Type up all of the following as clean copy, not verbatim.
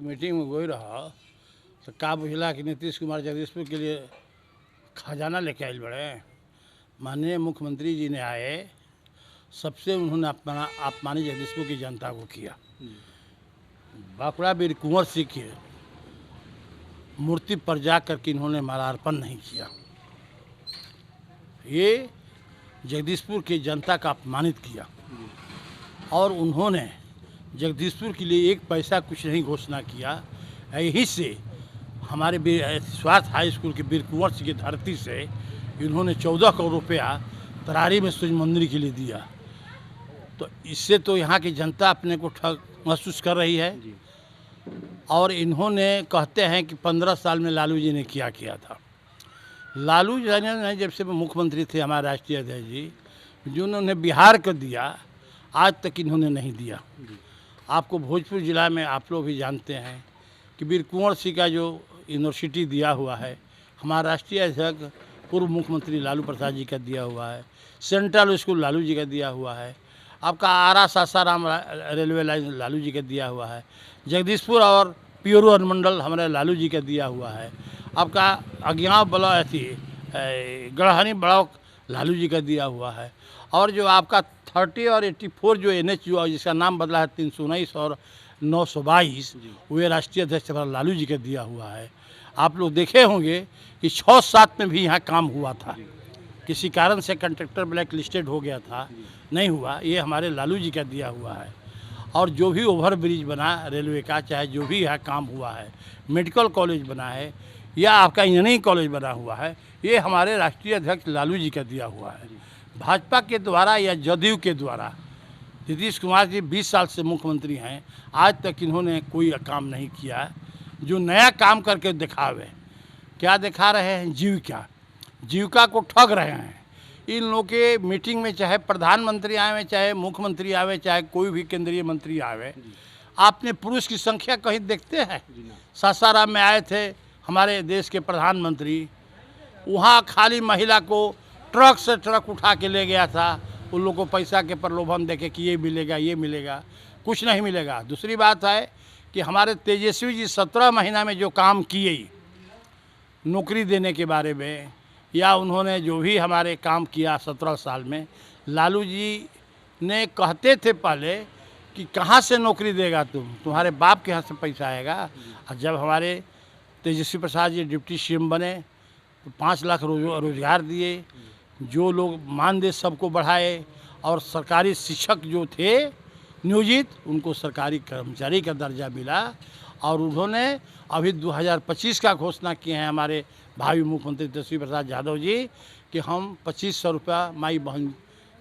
Meeting में गई रहा तो का बुझला कि नीतीश कुमार जगदीशपुर के लिए खजाना लेके आयल बड़े। माननीय मुख्यमंत्री जी ने आए, सबसे उन्होंने अपमानित जगदीशपुर की जनता को किया। बांकुड़ा वीर कुंवर सिंह की मूर्ति पर जा करके इन्होंने माल्यार्पण नहीं किया। ये जगदीशपुर की जनता का अपमानित किया और उन्होंने जगदीशपुर के लिए एक पैसा कुछ नहीं घोषणा किया। यही से हमारे स्वास्थ्य हाई स्कूल के वीर कुंवर सिंह की धरती से इन्होंने 14 करोड़ रुपया तरारी में सूर्य मंदिर के लिए दिया। तो इससे तो यहाँ की जनता अपने को ठग महसूस कर रही है। और इन्होंने कहते हैं कि 15 साल में लालू जी ने क्या किया था। लालू जी ने जब से मुख्यमंत्री थे हमारे राष्ट्रीय अध्यक्ष जी, जो उन्होंने बिहार को दिया आज तक इन्होंने नहीं दिया। आपको भोजपुर ज़िला में आप लोग भी जानते हैं कि वीर कुंवर सिंह का जो यूनिवर्सिटी दिया हुआ है, हमारा राष्ट्रीय अध्यक्ष पूर्व मुख्यमंत्री लालू प्रसाद जी का दिया हुआ है। सेंट्रल स्कूल लालू जी का दिया हुआ है। आपका आरा सासाराम रेलवे लाइन लालू जी का दिया हुआ है। जगदीशपुर और प्योरो अनुमंडल हमारे लालू जी का दिया हुआ है। आपका अज्ञाव ब्लॉक गढ़हनी ब्लॉक लालू जी का दिया हुआ है। और जो आपका 30 और 84 जो NH हुआ जिसका नाम बदला है 319 और 922, वे राष्ट्रीय अध्यक्ष लालू जी का दिया हुआ है। आप लोग देखे होंगे कि 6-7 में भी यहाँ काम हुआ था, किसी कारण से कंट्रैक्टर ब्लैक लिस्टेड हो गया था, नहीं हुआ। ये हमारे लालू जी का दिया हुआ है। और जो भी ओवर ब्रिज बना रेलवे का, चाहे जो भी यहाँ काम हुआ है, मेडिकल कॉलेज बना है या आपका इंजीनियरिंग कॉलेज बना हुआ है, ये हमारे राष्ट्रीय अध्यक्ष लालू जी का दिया हुआ है। भाजपा के द्वारा या जदयू के द्वारा नीतीश कुमार जी 20 साल से मुख्यमंत्री हैं, आज तक इन्होंने कोई काम नहीं किया। जो नया काम करके दिखावे, क्या दिखा रहे हैं? जीविका को ठग रहे हैं। इन लोगों के मीटिंग में चाहे प्रधानमंत्री आवे, चाहे मुख्यमंत्री आवे, चाहे कोई भी केंद्रीय मंत्री आवे, आपने पुरुष की संख्या कहीं देखते हैं? सासाराम में आए थे हमारे देश के प्रधानमंत्री, वहाँ खाली महिला को ट्रक से ट्रक उठा के ले गया था। उन लोगों को पैसा के प्रलोभन देके कि ये मिलेगा, कुछ नहीं मिलेगा। दूसरी बात है कि हमारे तेजस्वी जी 17 महीना में जो काम किए नौकरी देने के बारे में, या उन्होंने जो भी हमारे काम किया 17 साल में, लालू जी ने कहते थे पहले कि कहाँ से नौकरी देगा तुम्हारे बाप के यहाँ से पैसा आएगा। और जब हमारे तेजस्वी प्रसाद जी डिप्टी CM बने तो 5 लाख रोजगार दिए, जो लोग मानदेय सबको बढ़ाए, और सरकारी शिक्षक जो थे नियोजित उनको सरकारी कर्मचारी का दर्जा मिला। और उन्होंने अभी 2025 का घोषणा किए हैं हमारे भावी मुख्यमंत्री तेजस्वी प्रसाद यादव जी कि हम 2500 रुपया माई बहन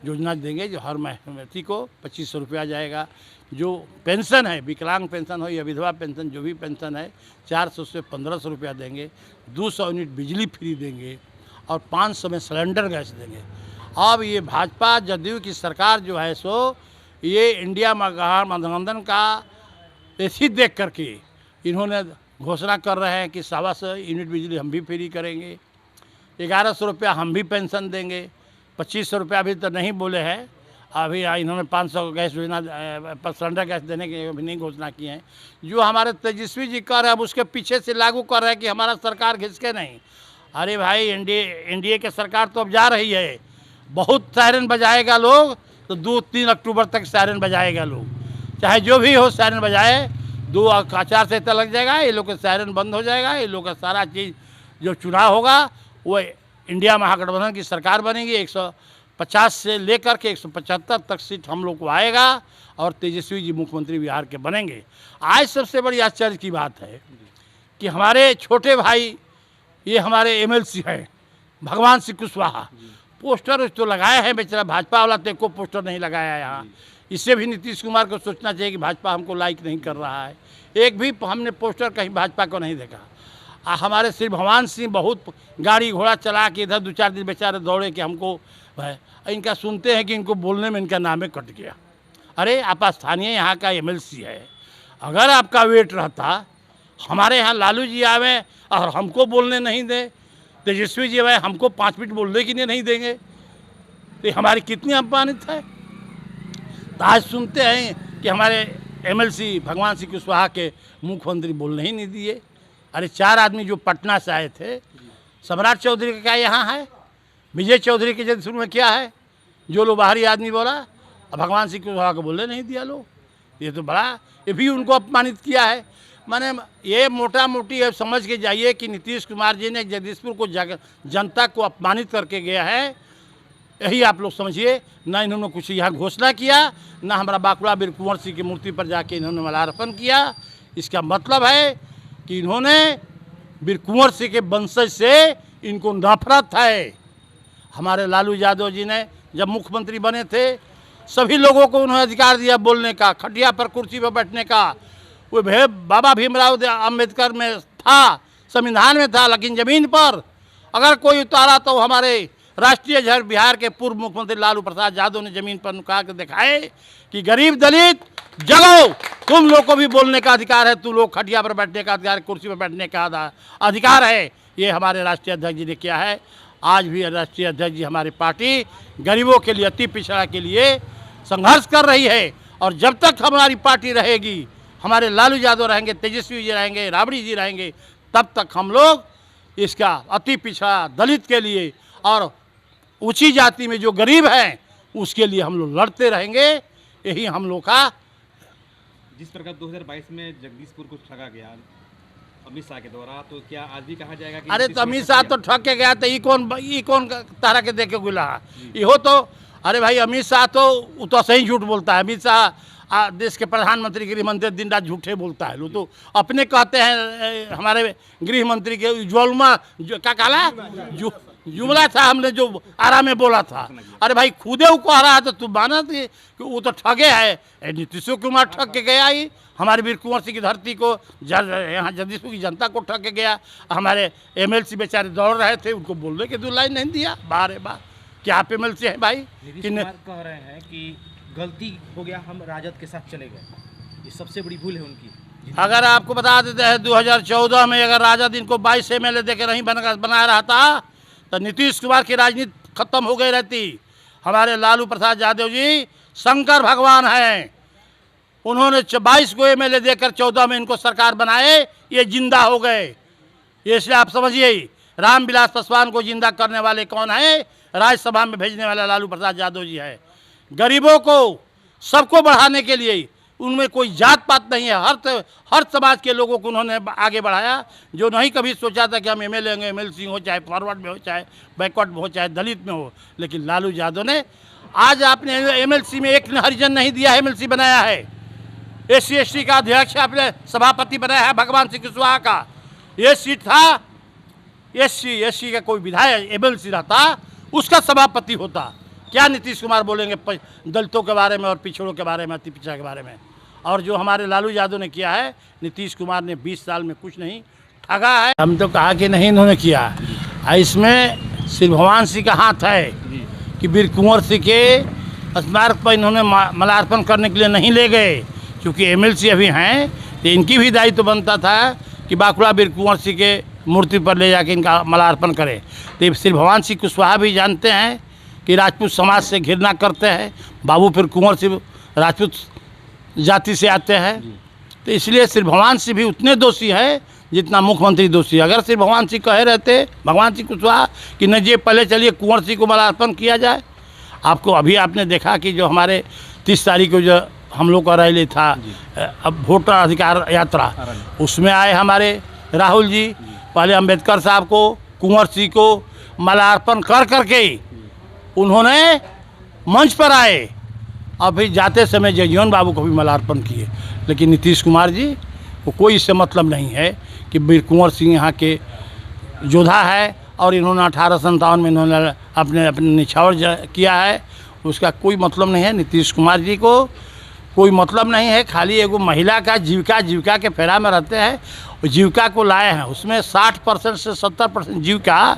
योजना देंगे, जो हर महीने को 2500 रुपया जाएगा। जो पेंशन है, विकलांग पेंशन हो या विधवा पेंशन, जो भी पेंशन है, 400 से 1500 रुपया देंगे। 200 यूनिट बिजली फ्री देंगे और 500 में सिलेंडर गैस देंगे। अब ये भाजपा जदयू की सरकार जो है सो ये इंडिया महागठबंधन का ऐसी देख करके इन्होंने घोषणा कर रहे हैं कि 125 यूनिट बिजली हम भी फ्री करेंगे, 1100 रुपया हम भी पेंशन देंगे, 2500 रुपया अभी तो नहीं बोले हैं। अभी इन्होंने 500 गैस योजना सिलेंडर गैस देने की अभी नहीं घोषणा की है। जो हमारे तेजस्वी जी कर रहे हैं उसके पीछे से लागू कर रहे हैं कि हमारा सरकार घिसके नहीं। अरे भाई, एनडीए की सरकार तो अब जा रही है, बहुत सायरन बजाएगा लोग, तो 2-3 अक्टूबर तक सायरन बजाएगा लोग, चाहे जो भी हो सायरन बजाए। 2 आचार संहिता लग जाएगा, ये लोग का सायरन बंद हो जाएगा, ये लोग का सारा चीज़ जो चुनाव होगा वो इंडिया महागठबंधन की सरकार बनेगी। 150 से लेकर के 175 तक सीट हम लोग को आएगा और तेजस्वी जी मुख्यमंत्री बिहार के बनेंगे। आज सबसे बड़ी आश्चर्य की बात है कि हमारे छोटे भाई, ये हमारे MLC हैं भगवान सिंह कुशवाहा, पोस्टर तो लगाए हैं, बेचारा भाजपा वाला तो को पोस्टर नहीं लगाया यहाँ। इससे भी नीतीश कुमार को सोचना चाहिए कि भाजपा हमको लाइक नहीं कर रहा है। एक भी हमने पोस्टर कहीं भाजपा को नहीं देखा। हमारे श्री भगवान सिंह बहुत गाड़ी घोड़ा चला के इधर 2-4 दिन बेचारे दौड़े कि हमको इनका सुनते हैं कि इनको बोलने में इनका नाम कट गया। अरे आप स्थानीय यहाँ का MLC है, अगर आपका वेट रहता, हमारे यहाँ लालू जी आवे और हमको बोलने नहीं दे, तेजस्वी जी आए हमको 5 मिनट बोलने के लिए नहीं देंगे, तो हमारी कितनी अपमानित है। तो आज सुनते हैं कि हमारे एमएलसी भगवान सिंह कुशवाहा के मुख्यमंत्री बोलने ही नहीं दिए। अरे 4 आदमी जो पटना से आए थे, सम्राट चौधरी का क्या यहाँ है, विजय चौधरी के जदीसपुर में क्या है, जो लोग बाहरी आदमी बोला, अब भगवान सिंह कुशवाहा को बोलने नहीं दिया लोग। ये तो बड़ा, ये भी उनको अपमानित किया है। माने ये मोटा मोटी है, समझ के जाइए कि नीतीश कुमार जी ने जगदीशपुर को जनता को अपमानित करके गया है, यही आप लोग समझिए। ना इन्होंने कुछ यहाँ घोषणा किया, ना हमारा बाकुड़ा वीर कुंवर सिंह की मूर्ति पर जाके इन्होंने माल्यार्पण किया। इसका मतलब है कि इन्होंने वीर कुंवर सिंह के वंशज से इनको नफरत है। हमारे लालू यादव जी ने जब मुख्यमंत्री बने थे, सभी लोगों को उन्होंने अधिकार दिया बोलने का, खटिया पर कुर्सी पर बैठने का। वो बाबा भीमराव अम्बेडकर में था, संविधान में था, लेकिन ज़मीन पर अगर कोई उतारा तो हमारे राष्ट्रीय झर बिहार के पूर्व मुख्यमंत्री लालू प्रसाद यादव ने ज़मीन पर नुका के दिखाए कि गरीब दलित जगो, तुम लोग को भी बोलने का अधिकार है, तुम लोग खटिया पर बैठने का अधिकार, कुर्सी पर बैठने का अधिकार है। ये हमारे राष्ट्रीय अध्यक्ष जी ने किया है। आज भी राष्ट्रीय अध्यक्ष जी हमारी पार्टी गरीबों के लिए, अति पिछड़ा के लिए संघर्ष कर रही है। और जब तक हमारी पार्टी रहेगी, हमारे लालू यादव रहेंगे, तेजस्वी जी रहेंगे, राबड़ी जी रहेंगे, तब तक हम लोग इसका अति पिछड़ा दलित के लिए और ऊंची जाति में जो गरीब हैं उसके लिए हम लोग लड़ते रहेंगे। यही हम लोग का। जिस प्रकार 2022 में जगदीशपुर को ठगा गया अमित शाह के द्वारा, तो क्या आज भी कहा जाएगा कि अरे तो अमित शाह तो ठग के गया, तो ये कौन तारा के देखे गुला इहो तो। अरे भाई अमित शाह तो सही झूठ बोलता है। अमित शाह देश के प्रधानमंत्री, गृह मंत्री दिन रात झूठे बोलता है। वो तो अपने कहते हैं, हमारे गृह मंत्री के ज्वलमा जो क्या कहला जुमला था, हमने जो आरा में बोला था। अरे भाई खुदे वो कह रहा है तो तू माना थी कि वो तो ठगे है। नीतीश कुमार ठग के गया ही, हमारे वीर कुंवर सिंह की धरती को, यहाँ जगदीशपुर की जनता को ठग के गया। हमारे एमएलसी बेचारे दौड़ रहे थे, उनको बोलने के 2 लाइन नहीं दिया। बार क्या आप एमएलसी है भाई? नीतीश कुमार कह रहे हैं कि गलती हो गया, हम राजद के साथ चले गए, ये सबसे बड़ी भूल है उनकी। अगर आपको बता देते हैं 2014 में अगर राजद इनको 22 MLA देकर नहीं बना रहा था तो नीतीश कुमार की राजनीति खत्म हो गई रहती। हमारे लालू प्रसाद यादव जी शंकर भगवान हैं, उन्होंने 22 को MLA देकर 14 में इनको सरकार बनाए, ये जिंदा हो गए। ये इसलिए आप समझिए, रामविलास पासवान को जिंदा करने वाले कौन है? राज्यसभा में भेजने वाला लालू प्रसाद यादव जी है। गरीबों को, सबको बढ़ाने के लिए, उनमें कोई जात पात नहीं है। हर समाज के लोगों को उन्होंने आगे बढ़ाया। जो नहीं कभी सोचा था कि हम MLA होंगे, MLC हो, चाहे फॉरवर्ड में हो, चाहे बैकवर्ड में हो, चाहे दलित में हो, लेकिन लालू यादव ने आज आपने MLC में एक हरिजन नहीं दिया, MLC बनाया है। SC ST का अध्यक्ष आपने सभापति बनाया है भगवान सिंह कुशवाहा का। ये सीट था SC ST का कोई विधायक MLC रहता, उसका सभापति होता। क्या नीतीश कुमार बोलेंगे दलितों के बारे में और पिछड़ों के बारे में, अति पिछड़ा के बारे में? और जो हमारे लालू यादव ने किया है, नीतीश कुमार ने 20 साल में कुछ नहीं ठगा है। हम तो कहा कि नहीं इन्होंने किया, इसमें श्री भगवान सिंह का हाथ है कि वीर कुंवर सिंह के स्मारक पर इन्होंने माल्यार्पण करने के लिए नहीं ले गए। क्योंकि MLC अभी हैं तो इनकी भी दायित्व तो बनता था कि बाकुड़ा वीर कुंवर सिंह के मूर्ति पर ले जाके इनका माल्यार्पण करें। तो श्री भगवान सिंह कुशवाहा भी जानते हैं कि राजपूत समाज से घृणा करते हैं। बाबू फिर कुंवर सिंह राजपूत जाति से आते हैं, तो इसलिए श्री भगवान सिंह भी उतने दोषी है जितना मुख्यमंत्री दोषी है। अगर श्री भगवान सिंह कहे रहते, भगवान सिंह कुशवाहा, कि न जी पहले चलिए कुंवर सिंह को माल्यार्पण किया जाए। आपको अभी आपने देखा कि जो हमारे 30 तारीख को जो हम लोग का रैली था, अब वोटर अधिकार यात्रा, उसमें आए हमारे राहुल जी, पहले अम्बेडकर साहब को, कुंवर सिंह को माल्यार्पण कर करके उन्होंने मंच पर आए, और फिर जाते समय जगजीवन बाबू को भी माल्यार्पण किए। लेकिन नीतीश कुमार जी को कोई इससे मतलब नहीं है कि वीर कुंवर सिंह यहाँ के योद्धा है और इन्होंने 1857 में इन्होंने अपने निछावर किया है, उसका कोई मतलब नहीं है। नीतीश कुमार जी को कोई मतलब नहीं है। खाली एगो महिला का जीविका के फेरा में रहते हैं। जीविका को लाए हैं, उसमें 60% से 70% जीविका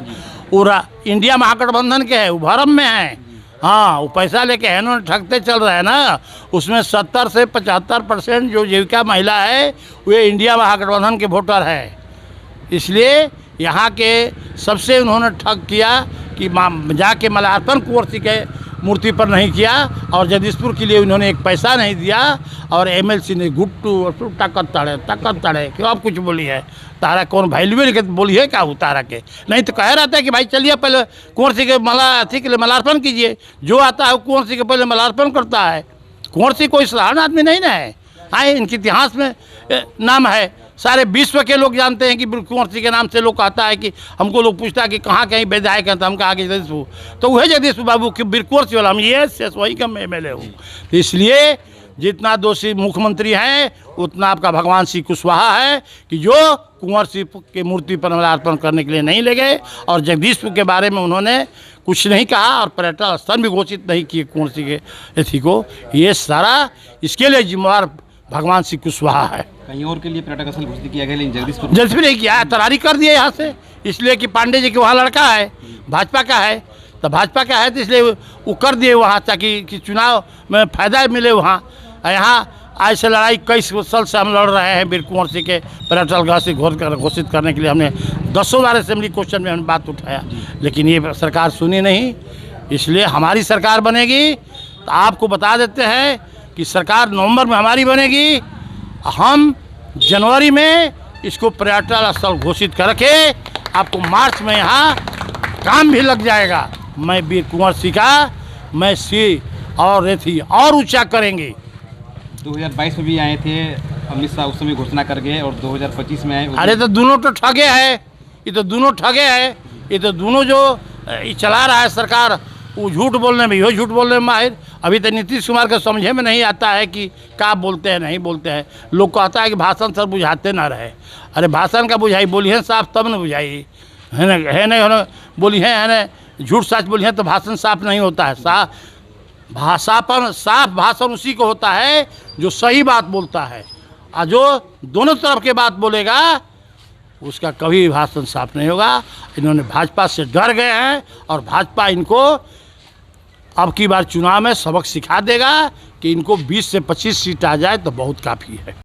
पूरा इंडिया महागठबंधन के है, वो भरम में है। हाँ, वो पैसा लेके है ना, ठगते चल रहे हैं ना। उसमें 70 से 75% जो जीविका महिला है वे इंडिया महागठबंधन के वोटर है। इसलिए यहाँ के सबसे उन्होंने ठग किया कि जाके माल्यार्पण कुंवर सिंह के मूर्ति पर नहीं किया और जगदीशपुर के लिए उन्होंने एक पैसा नहीं दिया। और एमएलसी ने गुट्टू और ताकत तड़े क्यों आप कुछ बोली है, तारा कौन वैल्यू नहीं बोली है क्या हो तारा के, नहीं तो कह रहा था कि भाई चलिए पहले कुंवर सिंह के अथी के लिए मलार्पण कीजिए। जो आता है कुंवर सिंह के पहले मलार्पण करता है। कुंवर सिंह कोई साधारण आदमी नहीं ना है, आए इनके इतिहास में नाम है, सारे विश्व के लोग जानते हैं कि कुंवर सिंह के नाम से लोग कहता है कि हमको लोग पूछता है कि कहाँ कहीं विधायक हैं, तो हम कहा कि जगदीशपुर, तो वह जगदीशपुर बाबू कि बीर कुंवर सिंह वाला हम ये वही का MLA हूँ। तो इसलिए जितना दोषी मुख्यमंत्री हैं उतना आपका भगवान सिंह कुशवाहा है कि जो कुंवर सिंह की मूर्ति पर माल्यार्पण करने के लिए नहीं ले गए और जगदीशपुर के बारे में उन्होंने कुछ नहीं कहा और पर्यटन स्थल भी घोषित नहीं किए कुंवर सिंह के एथी को। ये सारा इसके लिए जिम्मेवार भगवान सिंह कुशवाहा है। कहीं और के लिए पर्यटक स्थल घोषित किया गया, लेकिन जगदीशपुर नहीं किया, तरारी कर दिए यहाँ से, इसलिए कि पांडे जी के वहाँ लड़का है, भाजपा का है, तो भाजपा का है तो इसलिए वो कर दिए वहाँ ताकि कि चुनाव में फायदा मिले वहाँ। यहाँ आज से लड़ाई 21 साल से हम लड़ रहे हैं बीर कुंवर सिंह के पर्यटन से घोषित करने के लिए। हमने 10 बार असेंबली क्वेश्चन में हमने बात उठाया, लेकिन ये सरकार सुनी नहीं। इसलिए हमारी सरकार बनेगी तो आपको बता देते हैं कि सरकार नवंबर में हमारी बनेगी, हम जनवरी में इसको पर्यटन स्थल घोषित करके आपको मार्च में यहाँ काम भी लग जाएगा। मैं बीर कुंवर सिंह का मैं सिंह और रेथी और ऊंचा करेंगे। 2022 में भी आए थे अमित शाह, उस समय घोषणा कर गए, और 2025 में आए। अरे तो दोनों तो ठगे हैं, ये तो दोनों ठगे हैं, ये तो दोनों जो चला रहा है सरकार वो झूठ बोलने में, यो झूठ बोलने में माहिर। अभी तो नीतीश कुमार को समझे में नहीं आता है कि क्या बोलते हैं नहीं बोलते हैं। लोग कहता है कि भाषण सर बुझाते ना रहे, अरे भाषण का बुझाई बोलिए साफ तब न बुझाई है ना, है नहीं होना बोली है ना, झूठ सच बोली है तो भाषण साफ नहीं होता है। साफ भाषण उसी को होता है जो सही बात बोलता है, और जो दोनों तरफ के बात बोलेगा उसका कभी भाषण साफ नहीं होगा। इन्होंने भाजपा से डर गए हैं और भाजपा इनको अब की बार चुनाव में सबक सिखा देगा कि इनको 20 से 25 सीट आ जाए तो बहुत काफ़ी है।